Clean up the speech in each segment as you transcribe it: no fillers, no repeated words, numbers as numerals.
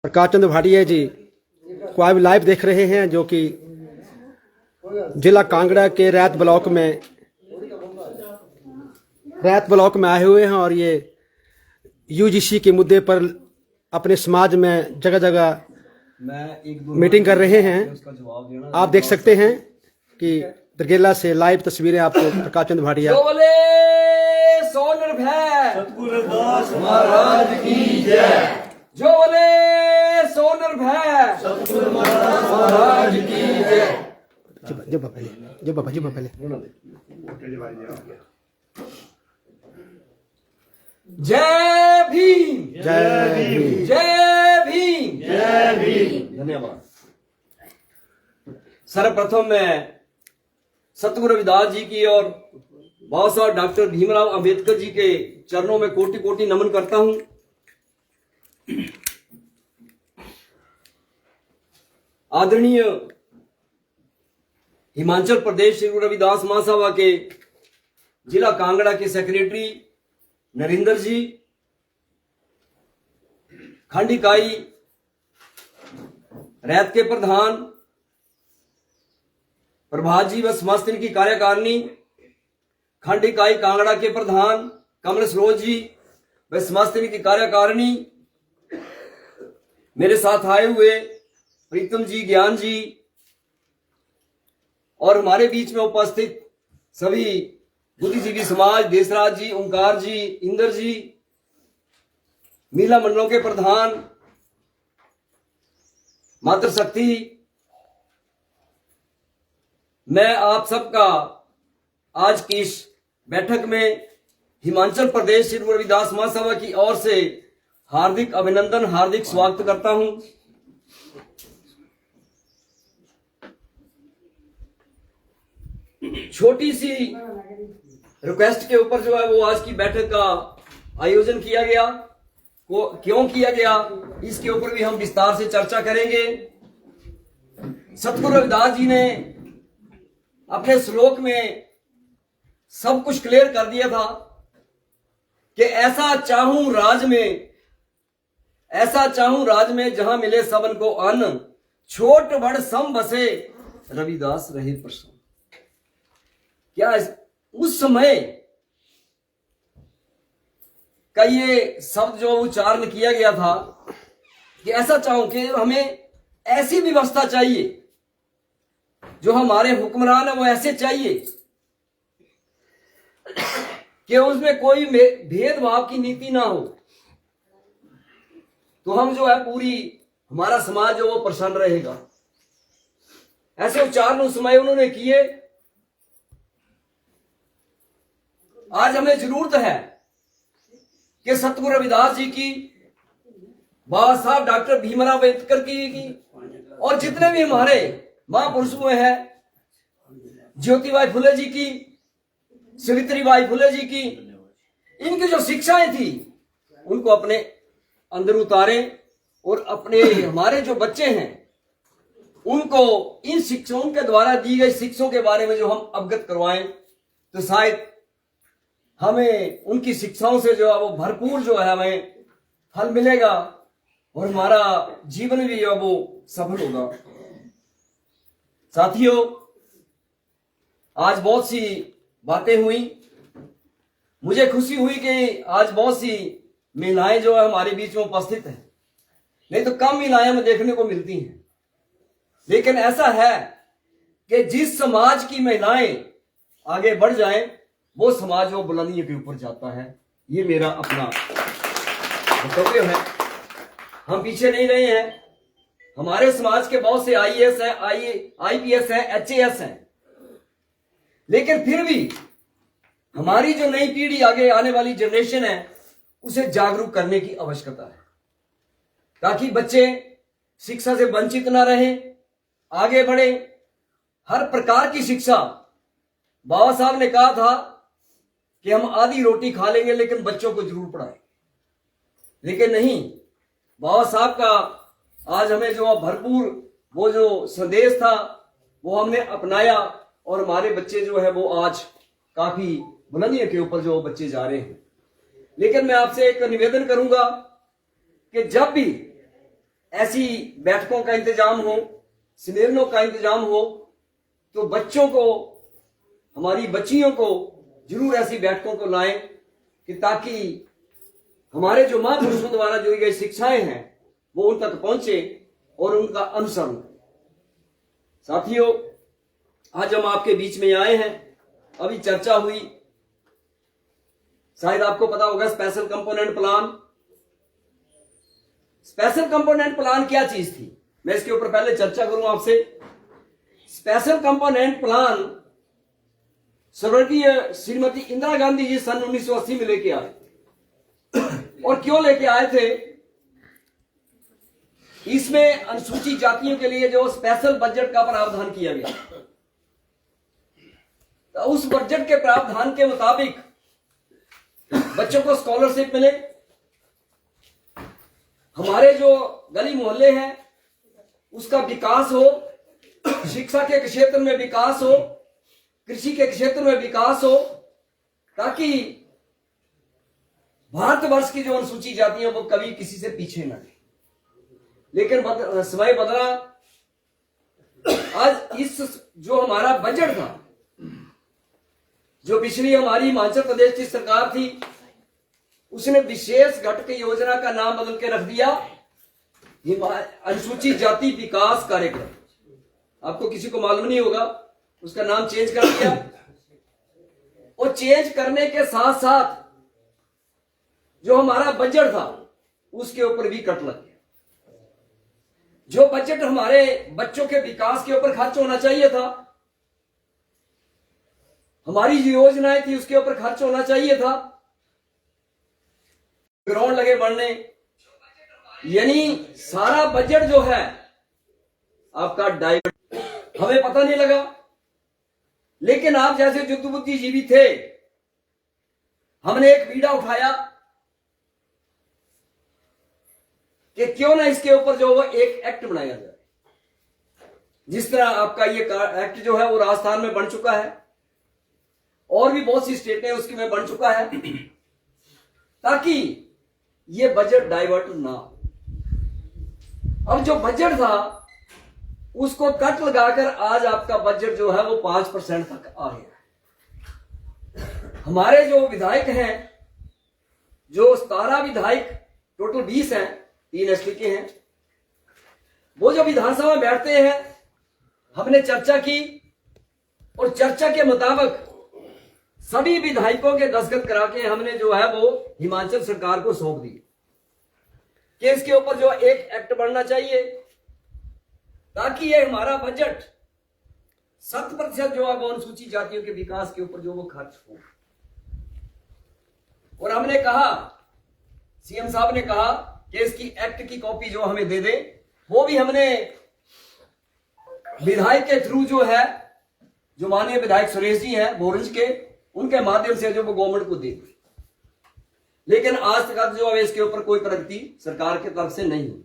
प्रकाश चंद्र भाटिया जी को आप लाइव देख रहे हैं, जो कि जिला कांगड़ा के रैत ब्लॉक में आए हुए हैं और ये यूजीसी के मुद्दे पर अपने समाज में जगह जगह मीटिंग कर रहे हैं। आप देख सकते हैं कि दरगेला से लाइव तस्वीरें आपको प्रकाश चंद्र भाटिया। सो निर्भय सतगुरु दास महाराज की जय। जो बोले सो निर्भय सतगुरु महाराज की जय। जब पहले जय भीम जय भीम जय भीम जय भीम। धन्यवाद। सर्वप्रथम मैं सतगुरु रविदास जी की और बाबा साहब डॉक्टर भीमराव अंबेडकर जी के चरणों में कोटि कोटि नमन करता हूं। आदरणीय हिमाचल प्रदेश श्री गुरु रविदास महासभा के जिला कांगड़ा के सेक्रेटरी नरेंद्र जी, खंड इकाई रैत के प्रधान प्रभात जी व समस्त इनकी कार्यकारिणी, खंड इकाई कांगड़ा के प्रधान कमल सरोज जी व समस्त इनकी कार्यकारिणी, मेरे साथ आए हुए प्रीतम जी, ज्ञान जी और हमारे बीच में उपस्थित सभी बुद्धिजीवी समाज, देशराज जी, ओंकार जी, इंद्र जी, महिला मंडलों के प्रधान, मातृशक्ति, मैं आप सबका आज की इस बैठक में हिमाचल प्रदेश श्री गुरु रविदास महासभा की ओर से हार्दिक अभिनंदन, हार्दिक स्वागत करता हूं। छोटी सी रिक्वेस्ट के ऊपर जो है वो आज की बैठक का आयोजन किया गया। क्यों किया गया इसके ऊपर भी हम विस्तार से चर्चा करेंगे। सतगुरु रविदास जी ने अपने श्लोक में सब कुछ क्लियर कर दिया था कि ऐसा चाहूं राज में जहां मिले सबन को अन्न, छोट बड़ सम बसे रविदास रहे प्रसन्न। क्या उस समय का ये शब्द जो उच्चारण किया गया था कि ऐसा चाहूं कि हमें ऐसी व्यवस्था चाहिए, जो हमारे हुक्मरान है वो ऐसे चाहिए कि उसमें कोई भेदभाव की नीति ना हो, तो हम जो है पूरी हमारा समाज जो वो प्रसन्न रहेगा। ऐसे उच्चारण उस समय उन्होंने किए। आज हमें जरूरत है कि सतगुरु रविदास जी की, बाबा साहब डॉक्टर भीमराव अंबेडकर की और जितने भी हमारे महापुरुष हुए हैं, ज्योतिबाई फुले जी की, सावित्रीबाई फुले जी की, इनकी जो शिक्षाएं थी उनको अपने अंदर उतारें और अपने हमारे जो बच्चे हैं उनको इन शिक्षकों के द्वारा दी गई शिक्षाओं के बारे में जो हम अवगत करवाएं, तो शायद हमें उनकी शिक्षाओं से जो है वो भरपूर जो है हमें फल मिलेगा और हमारा जीवन भी जो है वो सफल होगा। साथियों, आज बहुत सी बातें हुई। मुझे खुशी हुई कि आज बहुत सी महिलाएं जो है हमारे बीच में उपस्थित हैं। नहीं तो कम महिलाएं हमें देखने को मिलती हैं, लेकिन ऐसा है कि जिस समाज की महिलाएं आगे बढ़ जाएं, वो समाज वो बुलंदियों के ऊपर जाता है। ये मेरा अपना वक्तव्य है। हम पीछे नहीं रहे हैं। हमारे समाज के बहुत से आईएएस हैं, आईपीएस हैं, एचएएस हैं, लेकिन फिर भी हमारी जो नई पीढ़ी, आगे आने वाली जनरेशन है, उसे जागरूक करने की आवश्यकता है, ताकि बच्चे शिक्षा से वंचित ना रहे, आगे बढ़े। हर प्रकार की शिक्षा, बाबा साहब ने कहा था कि हम आधी रोटी खा लेंगे लेकिन बच्चों को जरूर पढ़ाएं, लेकिन नहीं। बाबा साहब का आज हमें जो भरपूर वो जो संदेश था वो हमने अपनाया और हमारे बच्चे जो है वो आज काफी बुलंदियों के ऊपर जो बच्चे जा रहे हैं। लेकिन मैं आपसे एक निवेदन करूंगा कि जब भी ऐसी बैठकों का इंतजाम हो, सम्मेलनों का इंतजाम हो, तो बच्चों को, हमारी बच्चियों को जरूर ऐसी बैठकों को लाएं कि ताकि हमारे जो महापुरुषों द्वारा दी गई शिक्षाएं हैं वो उन तक पहुंचे और उनका अनुसरण करें। साथियों, आज हम आपके बीच में आए हैं। अभी चर्चा हुई, शायद आपको पता होगा, special component plan. Special component plan क्या चीज थी, मैं इसके ऊपर पहले चर्चा करूं आपसे। स्पेशल कंपोनेंट प्लान स्वर्गीय श्रीमती इंदिरा गांधी जी सन 1980 में लेके आए और क्यों लेके आए थे? इसमें अनुसूचित जातियों के लिए जो स्पेशल बजट का प्रावधान किया गया, तो उस बजट के प्रावधान के मुताबिक बच्चों को स्कॉलरशिप मिले, हमारे जो गली मोहल्ले हैं उसका विकास हो, शिक्षा के क्षेत्र में विकास हो, कृषि के क्षेत्र में विकास हो, ताकि भारतवर्ष की जो अनुसूचित जातियां वो कभी किसी से पीछे न रहे। लेकिन समय बदला। आज इस जो हमारा बजट था, जो पिछली हमारी हिमाचल प्रदेश की सरकार थी, उसने विशेष घटक योजना का नाम बदल के रख दिया अनुसूचित जाति विकास कार्यक्रम। आपको किसी को मालूम नहीं होगा, उसका नाम चेंज कर दिया। और चेंज करने के साथ साथ जो हमारा बजट था उसके ऊपर भी कट लग गया। जो बजट हमारे बच्चों के विकास के ऊपर खर्च होना चाहिए था, हमारी जो योजनाएं थी उसके ऊपर खर्च होना चाहिए था, ग्राउंड लगे बढ़ने, यानी सारा बजट जो है आपका डाइवर्ट, हमें पता नहीं लगा। लेकिन आप जैसे युद्ध बुद्धिजीवी थे, हमने एक बीड़ा उठाया कि क्यों ना इसके ऊपर जो वो एक एक्ट बनाया जाए। जिस तरह आपका ये एक्ट जो है वो राजस्थान में बन चुका है और भी बहुत सी स्टेटें उसकी में बन चुका है, ताकि ये बजट डाइवर्ट ना हो। अब जो बजट था उसको कट लगाकर आज आपका बजट जो है वो 5% तक आ गया है। हमारे जो विधायक हैं, जो 17 विधायक टोटल 20 हैं, 3 एसटी के हैं, वो जो विधानसभा में बैठते हैं, हमने चर्चा की और चर्चा के मुताबिक सभी विधायकों के दस्तखत करा के हमने जो है वो हिमाचल सरकार को सौंप दी कि इसके ऊपर जो एक एक्ट बनना चाहिए, ताकि ये हमारा बजट 7% जो है वो अनुसूचित जातियों के विकास के ऊपर जो वो खर्च हो। और हमने कहा, सीएम साहब ने कहा कि इसकी एक्ट की कॉपी जो हमें दे दे, वो भी हमने विधायक के थ्रू जो है, जो माननीय विधायक सुरेश जी हैं बोरंज के, उनके माध्यम से जो वो गवर्नमेंट को दे दी। लेकिन आज तक जो है इसके ऊपर कोई प्रगति सरकार की तरफ से नहीं हुई।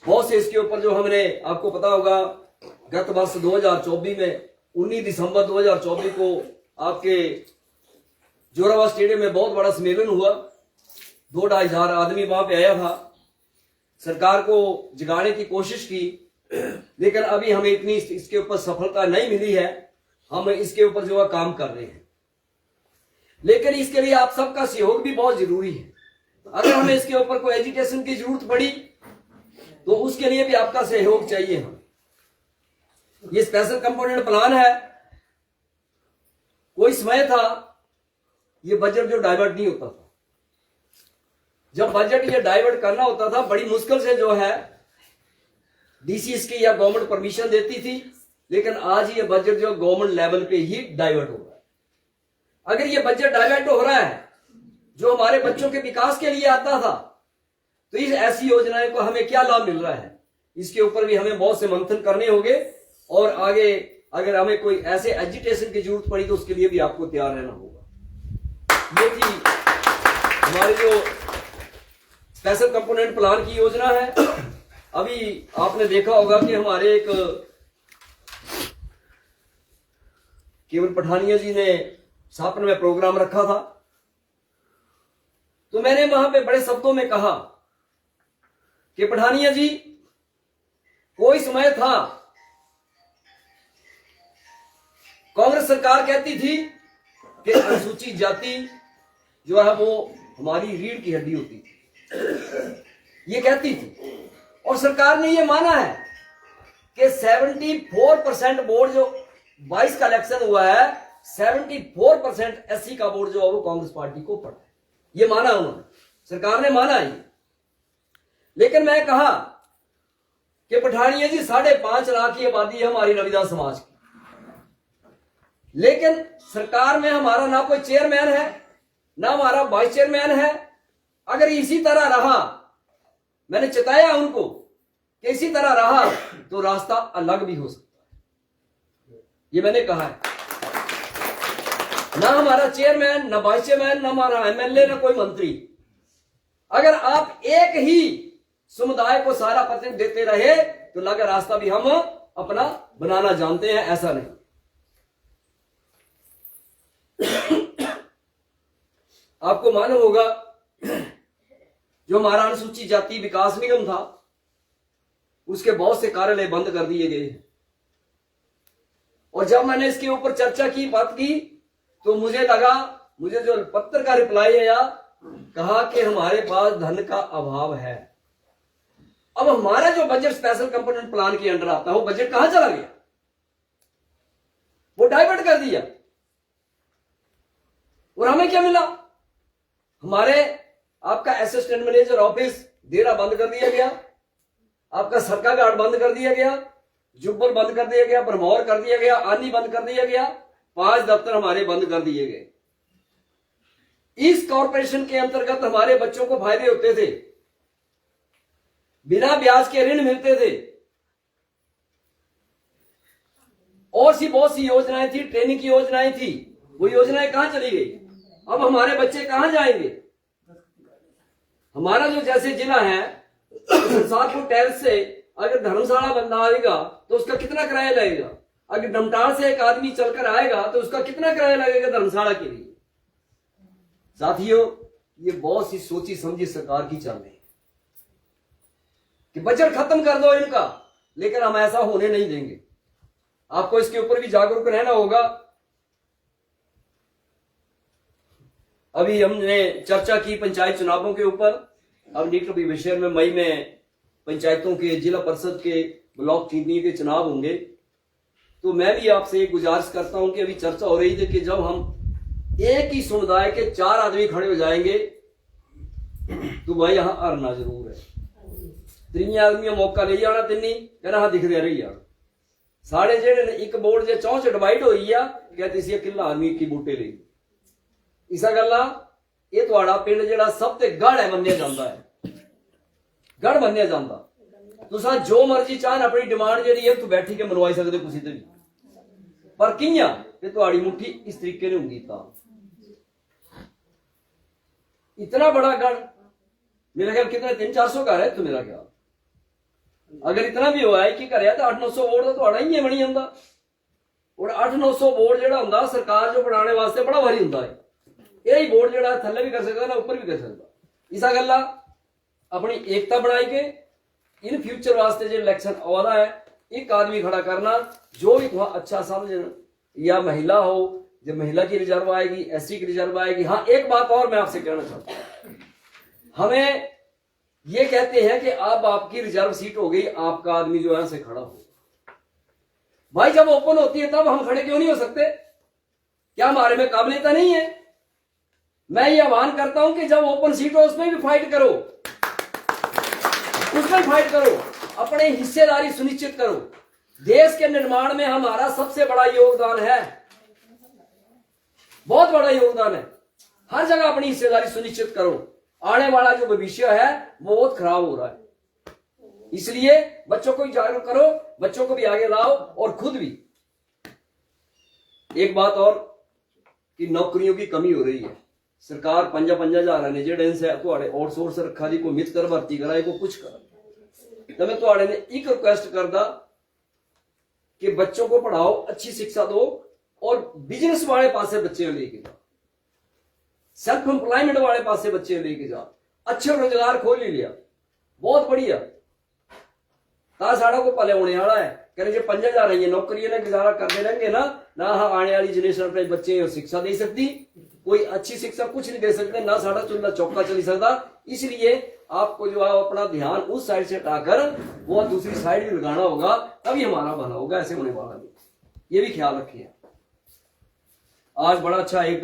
बहुत से इसके ऊपर जो हमने, आपको पता होगा, गत वर्ष 2024 में 19 दिसंबर 2024 को आपके जोरावर स्टेडियम में बहुत बड़ा सम्मेलन हुआ। 2-2.5 हजार आदमी वहां पे आया था। सरकार को जगाने की कोशिश की, लेकिन अभी हमें इतनी इसके ऊपर सफलता नहीं मिली है। हम इसके ऊपर जो है काम कर रहे हैं, लेकिन इसके लिए आप सबका सहयोग भी बहुत जरूरी है। अगर हमें इसके ऊपर कोई एजुकेशन की जरूरत पड़ी तो उसके लिए भी आपका सहयोग चाहिए। हम ये स्पेशल कंपोनेंट प्लान है। कोई समय था ये बजट जो डाइवर्ट नहीं होता था। जब बजट ये डाइवर्ट करना होता था, बड़ी मुश्किल से जो है डीसी इसकी या गवर्नमेंट परमिशन देती थी। लेकिन आज ये बजट जो गवर्नमेंट लेवल पे ही डाइवर्ट हो रहा है। अगर ये बजट डाइवर्ट हो रहा है जो हमारे बच्चों के विकास के लिए आता था, तो इस ऐसी योजनाएं को हमें क्या लाभ मिल रहा है, इसके ऊपर भी हमें बहुत से मंथन करने होंगे। और आगे अगर हमें कोई ऐसे एजुटेशन की जरूरत पड़ी तो उसके लिए भी आपको तैयार रहना होगा। ये थी हमारी जो स्पेशल कंपोनेंट प्लान की योजना है। अभी आपने देखा होगा कि हमारे एक केवल पठानिया जी ने सापन में प्रोग्राम रखा था, तो मैंने वहां पे बड़े शब्दों में कहा कि पठानिया जी, कोई समय था कांग्रेस सरकार कहती थी कि अनुसूचित जाति जो है वो हमारी रीढ़ की हड्डी होती थी, ये कहती थी। और सरकार ने ये माना है कि 74% वोट जो 22 का इलेक्शन हुआ है, 74% एससी का वोट जो है वो कांग्रेस पार्टी को पड़ा है, ये माना उन्होंने, सरकार ने माना है। लेकिन मैं कहा कि पठानिया जी 5.5 लाख की आबादी है हमारी रविदास समाज की, लेकिन सरकार में हमारा ना कोई चेयरमैन है ना हमारा वाइस चेयरमैन है। अगर इसी तरह रहा, मैंने चेताया उनको कि इसी तरह रहा तो रास्ता अलग भी हो सकता है, ये मैंने कहा है। ना हमारा चेयरमैन, ना वाइस चेयरमैन, ना हमारा एमएलए, ना कोई मंत्री। अगर आप एक ही समुदाय को सारा प्रतिनिधित्व देते रहे तो लगा रास्ता भी हम अपना बनाना जानते हैं, ऐसा नहीं। आपको मालूम होगा जो हमारा अनुसूचित जाति विकास निगम था, उसके बहुत से कार्यालय बंद कर दिए गए हैं। और जब मैंने इसके ऊपर चर्चा की, बात की, तो मुझे जो पत्र का रिप्लाई आया, कहा कि हमारे पास धन का अभाव है। अब हमारा जो बजट स्पेशल कंपोनेंट प्लान के अंडर आता है, वो बजट कहां चला गया? वो डाइवर्ट कर दिया। और हमें क्या मिला? हमारे आपका असिस्टेंट मैनेजर ऑफिस देरा बंद कर दिया गया, आपका सरका घाट बंद कर दिया गया, जुब्बल बंद कर दिया गया, भरमौर कर दिया गया, आनी बंद कर दिया गया, 5 दफ्तर हमारे बंद कर दिए गए। इस कॉरपोरेशन के अंतर्गत हमारे बच्चों को फायदे होते थे, बिना ब्याज के ऋण मिलते थे, और बहुत सी योजनाएं थी, ट्रेनिंग की योजनाएं थी। वो योजनाएं कहां चली गई? अब हमारे बच्चे कहां जाएंगे? हमारा जो जैसे जिला है, संसारपुर टैल से अगर धर्मशाला बंदा आएगा तो उसका कितना किराया लगेगा? अगर डमटाल से एक आदमी चलकर आएगा तो उसका कितना किराया लगेगा धर्मशाला के लिए? साथियों, ये बहुत सी सोची समझी सरकार की चल रही है कि बजट खत्म कर दो इनका, लेकिन हम ऐसा होने नहीं देंगे। आपको इसके ऊपर भी जागरूक रहना होगा। अभी हमने चर्चा की पंचायत चुनावों के ऊपर। अब नीट विषय में मई में पंचायतों के, जिला परिषद के, ब्लॉक चीनी के चुनाव होंगे। तो मैं भी आपसे एक गुजारिश करता हूं कि अभी चर्चा हो रही थी कि जब हम एक ही समुदाय के 4 आदमी खड़े हो जाएंगे तो भाई यहां हारना जरूर है। 3 आदमी मौका ले जाना, तिन्नी कहना हाँ दिखते रही जाना। साढ़े जेड़े एक बोर्ड जे 4 च डिवाइड होई आ, कहते सी किला आदमी की बूटे ले इसा गल्ला। ये तुहाड़ा पिंड जेड़ा सब ते गढ़ है मन्निया जांदा है, गढ़ मन्निया जांदा। तुसा जो मर्जी चाहन अपनी डिमांड जेड़ी है तू बैठी के मनवाई सकदे कुसी ते भी, पर कियां ते तुहाड़ी मुट्ठी इस तरीके ने होंगी। इतना बड़ा गढ़, मेरा ख्याल कितना 300-400 घर है तो मेरा ख्याल, अगर इतना भी हुआ है कि घर है तो 800-900 वोट तो तुहाड़ा ही बनी जांदा। और 800-900 वोट जेड़ा हुंदा सरकार जो बनाने वास्ते बड़ा भारी हुंदा है। यही बोर्ड जो थले भी कर सकता ना ऊपर भी कर सकता। इसा गल्ला अपनी एकता बनाई के इन फ्यूचर वास्ते जो इलेक्शन आवादा है, एक आदमी खड़ा करना जो भी तुम अच्छा समझना, या महिला हो, जब महिला की रिजर्व आएगी, एससी की रिजर्व आएगी। हाँ, एक बात और मैं आपसे कहना चाहता हूं, हमें ये कहते हैं कि अब आपकी रिजर्व सीट हो गई, आपका आदमी जो है से खड़ा हो। भाई जब ओपन होती है तब हम खड़े क्यों नहीं हो सकते? क्या हमारे में काबिलियत नहीं है? मैं ये आह्वान करता हूं कि जब ओपन सीट हो उसमें भी फाइट करो, उसमें फाइट करो, अपने हिस्सेदारी सुनिश्चित करो। देश के निर्माण में हमारा सबसे बड़ा योगदान है, बहुत बड़ा योगदान है। हर जगह अपनी हिस्सेदारी सुनिश्चित करो। आने वाला जो भविष्य है वो बहुत खराब हो रहा है, इसलिए बच्चों को जागरूक करो, बच्चों को भी आगे लाओ और खुद भी। एक बात और कि नौकरियों की कमी हो रही है। सरकार 50-50 ने जेड़े से आउटसोर्स रखा दी, को मित कर भर्ती कराए, को कुछ कर। तो मैं तुहाड़े ने एक रिक्वेस्ट करदा कि बच्चों को पढ़ाओ, अच्छी शिक्षा दो और बिजनेस वाले पासे बच्चे लेके जाओ, सेल्फ एम्प्लॉयमेंट वाले पासे बच्चे लेके जाओ। अच्छे रोजगार खोल ही लिया। बहुत बढ़िया। ता साड़ा को पले होने वाला है कहने जो 5,000 है ये नौकरी ने गुजारा करते रहेंगे ना हाँ आने वाली जनरेशन अपने बच्चे को शिक्षा दे सकती, कोई अच्छी शिक्षा कुछ नहीं दे सकते, ना साड़ा चूल्हा चौका चली सकता। इसलिए आपको जो है अपना ध्यान उस साइड से हटाकर वो दूसरी साइड भी लगाना होगा, तभी हमारा भला होगा, ऐसे होने वाला नहीं। ये भी ख्याल रखिए। आज बड़ा अच्छा एक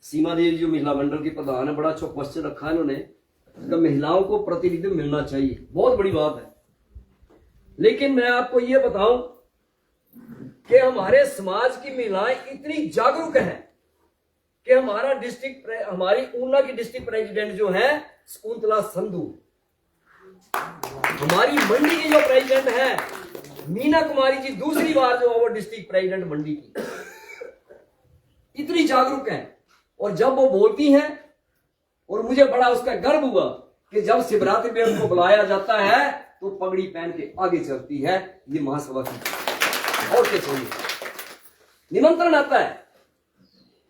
सीमा देवी जो महिला मंडल की प्रधान है, बड़ा अच्छा क्वेश्चन रखा है इन्होंने, तो महिलाओं को प्रतिनिधित्व मिलना चाहिए, बहुत बड़ी बात है। लेकिन मैं आपको ये बताऊं कि हमारे समाज की महिलाएं इतनी जागरूक हैं कि हमारी ऊना की डिस्ट्रिक्ट प्रेसिडेंट जो है शकुंतला संधू, हमारी मंडी की जो प्रेसिडेंट है मीना कुमारी जी, दूसरी बार जो है वो डिस्ट्रिक्ट प्रेसिडेंट मंडी की, इतनी जागरूक है। और जब वो बोलती हैं और मुझे बड़ा उसका गर्व हुआ कि जब शिवरात्रि पे उनको बुलाया जाता है तो पगड़ी पहन के आगे चलती है, ये महासभा की और क्या चाहिए। निमंत्रण आता है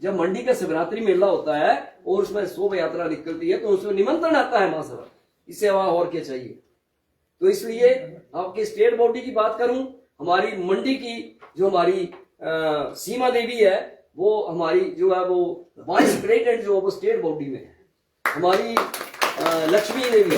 जब मंडी का शिवरात्रि मेला होता है और उसमें शोभा यात्रा निकलती है तो उसमें निमंत्रण आता है महासभा, इससे और क्या चाहिए। तो इसलिए आपके स्टेट बॉडी की बात करूं, हमारी मंडी की जो हमारी सीमा देवी है वो हमारी जो है वो वाइस प्रेसिडेंट जो वो स्टेट बॉडी में है। हमारी लक्ष्मी देवी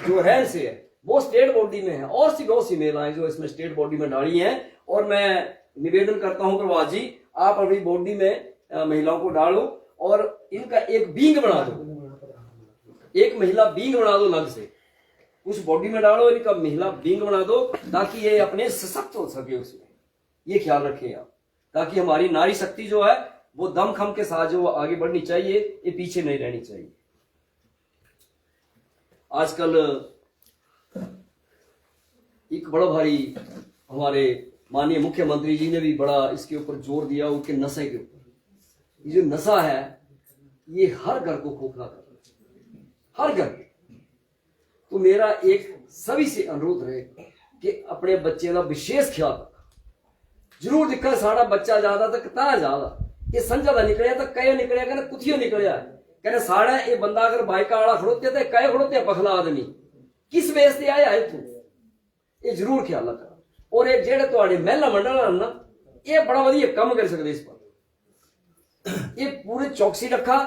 जो है से है वो स्टेट बॉडी में है, और सी बहुत सी महिलाएं जो इसमें स्टेट बॉडी में डाली हैं। और मैं निवेदन करता हूं प्रभात जी, आप अपनी बॉडी में महिलाओं को डालो और इनका एक बींग बना दो, एक महिला बींग बना दो, अलग से उस बॉडी में डालो, इनका महिला बींग बना दो ताकि ये अपने सशक्त हो सके उसमें। ये ख्याल रखें आप, ताकि हमारी नारी शक्ति जो है वो दमखम के साथ जो आगे बढ़नी चाहिए, ये पीछे नहीं रहनी चाहिए। आजकल एक बड़ा भारी हमारे माननीय मुख्यमंत्री जी ने भी बड़ा इसके ऊपर जोर दिया, उनके नशे के ऊपर। ये जो नशा है ये हर घर को खोखला कर रहा है, हर घर। तो मेरा एक सभी से अनुरोध रहे कि अपने बच्चे का विशेष ख्याल रखा जरूर। दिखा साड़ा बच्चा ज्यादा तक ज्यादा ये संजा का निकलिया तो कह निकलिया कहना कुथियो निकलिया कहना साड़ा ये बंदा अगर बाइका वाला खड़ोते तो कह खड़ोते पखला आदमी किस बेस से आया है तू, ये जरूर ख्याल रखा। और ये जेड़े तुम्हारे महिला मंडल ना ये बड़ा वधिया काम कर सकते इस पर, ये पूरे चौकसी रखा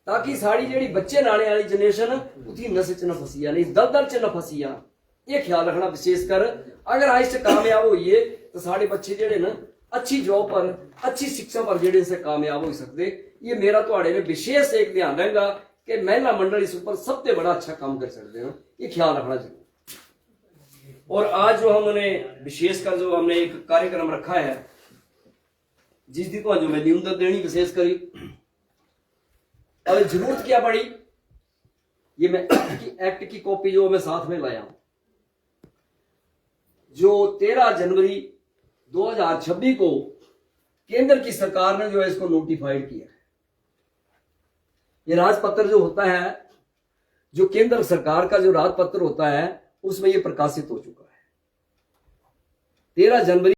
ताकि साड़ी जेड़ी बच्चे नाने वाली जनरेशन उठी नशे च न फसी नहीं, दलदल च न फसी। ये ख्याल रखना विशेष कर। अगर आज से कामयाब होइए तो साढ़े बच्चे जेड़े ना अच्छी जॉब पर अच्छी शिक्षा पर जेड़े से कामयाब हो सकते। ये मेरा थोड़े में विशेष एक ध्यान रहेगा कि महिला मंडल इस ऊपर सबसे बड़ा अच्छा काम कर सकते हैं, ये ख्याल रखना चाहिए। और आज जो हमने विशेषकर जो हमने एक कार्यक्रम रखा है जिस दी तो जो मैं न्यूनतम देनी विशेष करी, अब जरूरत क्या पड़ी, ये मैं एक्ट की कॉपी जो मैं साथ में लाया हूं, जो 13 जनवरी 2026 को केंद्र की सरकार ने जो है इसको नोटिफाइड किया है। ये राजपत्र जो होता है, जो केंद्र सरकार का जो राजपत्र होता है उसमें ये प्रकाशित हो चुका है 13 जनवरी